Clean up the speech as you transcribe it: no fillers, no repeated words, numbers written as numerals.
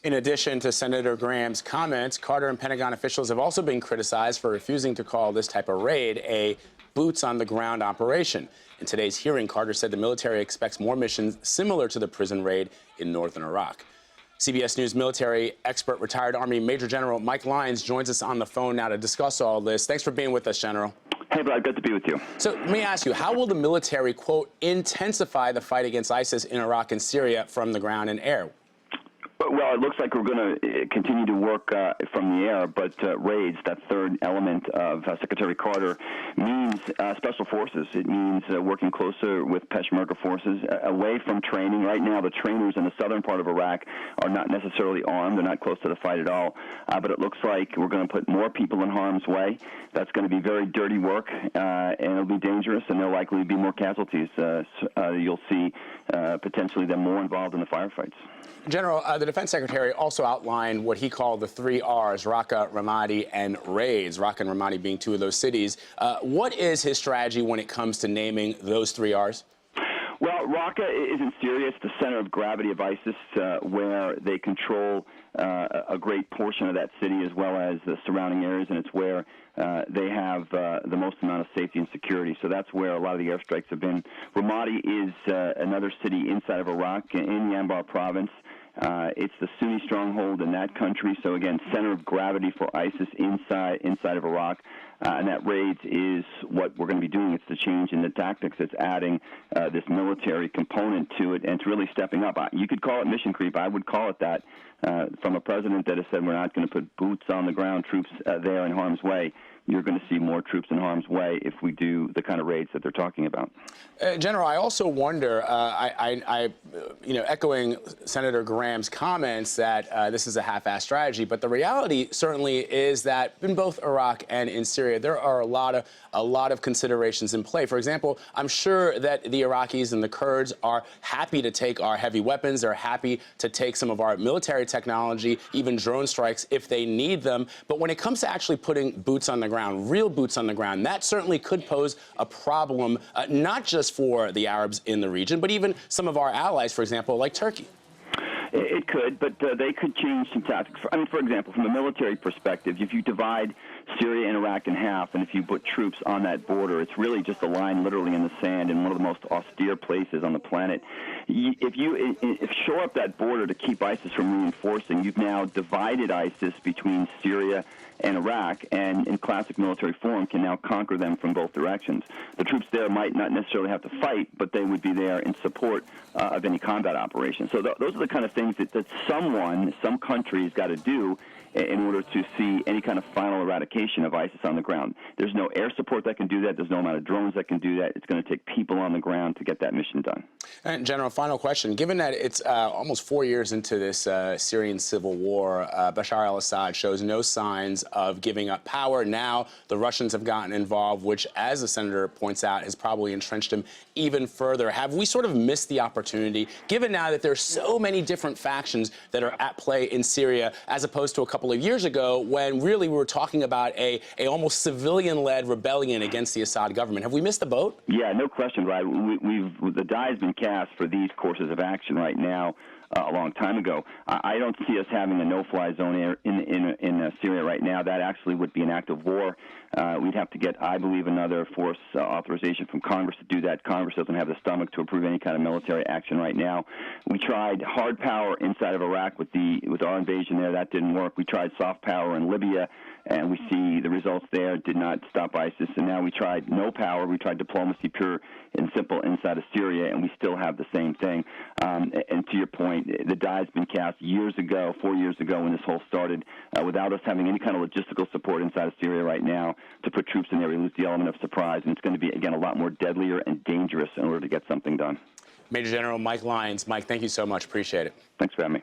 In addition to Senator Graham's comments, Carter and Pentagon officials have also been criticized for refusing to call this type of raid a boots-on-the-ground operation. In today's hearing, Carter said the military expects more missions similar to the prison raid in northern Iraq. CBS News military expert, retired Army Major General Mike Lyons joins us on the phone now to discuss all this. Thanks for being with us, General. Hey, Brad, good to be with you. So let me ask you, how will the military, quote, intensify the fight against ISIS in Iraq and Syria from the ground and air? Well, it looks like we're going to continue to work from the air, but raids, that third element of Secretary Carter, means special forces. It means working closer with Peshmerga forces, away from training. Right now, the trainers in the southern part of Iraq are not necessarily armed. They're not close to the fight at all. But it looks like we're going to put more people in harm's way. That's going to be very dirty work, and it'll be dangerous, and there'll likely be more casualties. You'll see potentially them more involved in the firefights. General, the Defense Secretary also outlined what he called the 3 R's, Raqqa, Ramadi, and raids, Raqqa and Ramadi being 2 of those cities. What is his strategy when it comes to naming those 3 R's? Well, Raqqa is in Syria. It's the center of gravity of ISIS, where they control a great portion of that city as well as the surrounding areas, and it's where they have the most amount of safety and security. So that's where a lot of the airstrikes have been. Ramadi is another city inside of Iraq in the Anbar province. It's the Sunni stronghold in that country. So again, center of gravity for ISIS inside of Iraq. And that raids is what we're going to be doing. It's the change in the tactics. It's adding this military component to it, and it's really stepping up. You could call it mission creep. I would call it that. From a president that has said we're not going to put boots on the ground troops there in harm's way. You're going to see more troops in harm's way if we do the kind of raids that they're talking about. General, I also wonder, echoing Senator Graham's comments that this is a half-assed strategy, but the reality certainly is that in both Iraq and in Syria, there are a lot of considerations in play. For example, I'm sure that the Iraqis and the Kurds are happy to take our heavy weapons. They're happy to take some of our military technology, even drone strikes, if they need them. But when it comes to actually putting boots on the ground, real boots on the ground, that certainly could pose a problem, not just for the Arabs in the region, but even some of our allies, for example, like Turkey. It could, but they could change some tactics. For example, from a military perspective, if you divide Syria and Iraq in half, and if you put troops on that border, it's really just a line literally in the sand in one of the most austere places on the planet. If you shore up that border to keep ISIS from reinforcing, you've now divided ISIS between Syria and Iraq, and in classic military form can now conquer them from both directions. The troops there might not necessarily have to fight, but they would be there in support of any combat operation. So those are the kind of things that some country's got to do in order to see any kind of final eradication of ISIS on the ground. There's no air support that can do that. There's no amount of drones that can do that. It's going to take people on the ground to get that mission done. And General, final question. Given that it's almost 4 years into this Syrian civil war, Bashar al-Assad shows no signs of giving up power. Now the Russians have gotten involved, which, as the senator points out, has probably entrenched him even further. Have we sort of missed the opportunity, given now that there's so many different factions that are at play in Syria, as opposed to a couple of years ago when really we were talking about a almost civilian-led rebellion against the Assad government? Have we missed the boat? Yeah, no question, right? The die has been cast for these courses of action right now a long time ago. I don't see us having a no-fly zone in Syria right now. That actually would be an act of war. We'd have to get, I believe, another force authorization from Congress to do that. Congress doesn't have the stomach to approve any kind of military action right now. We tried hard power inside of Iraq with our invasion there. That didn't work. We tried soft power in Libya, and we see the results there did not stop ISIS. And now we tried no power. We tried diplomacy, pure and simple, inside of Syria, and we still have the same thing. And to your point, the die has been cast years ago, 4 years ago when this whole started, without us having any kind of logistical support inside of Syria right now to put troops in there. We lose the element of surprise, and it's going to be, again, a lot more deadlier and dangerous in order to get something done. Major General Mike Lyons. Mike, thank you so much. Appreciate it. Thanks for having me.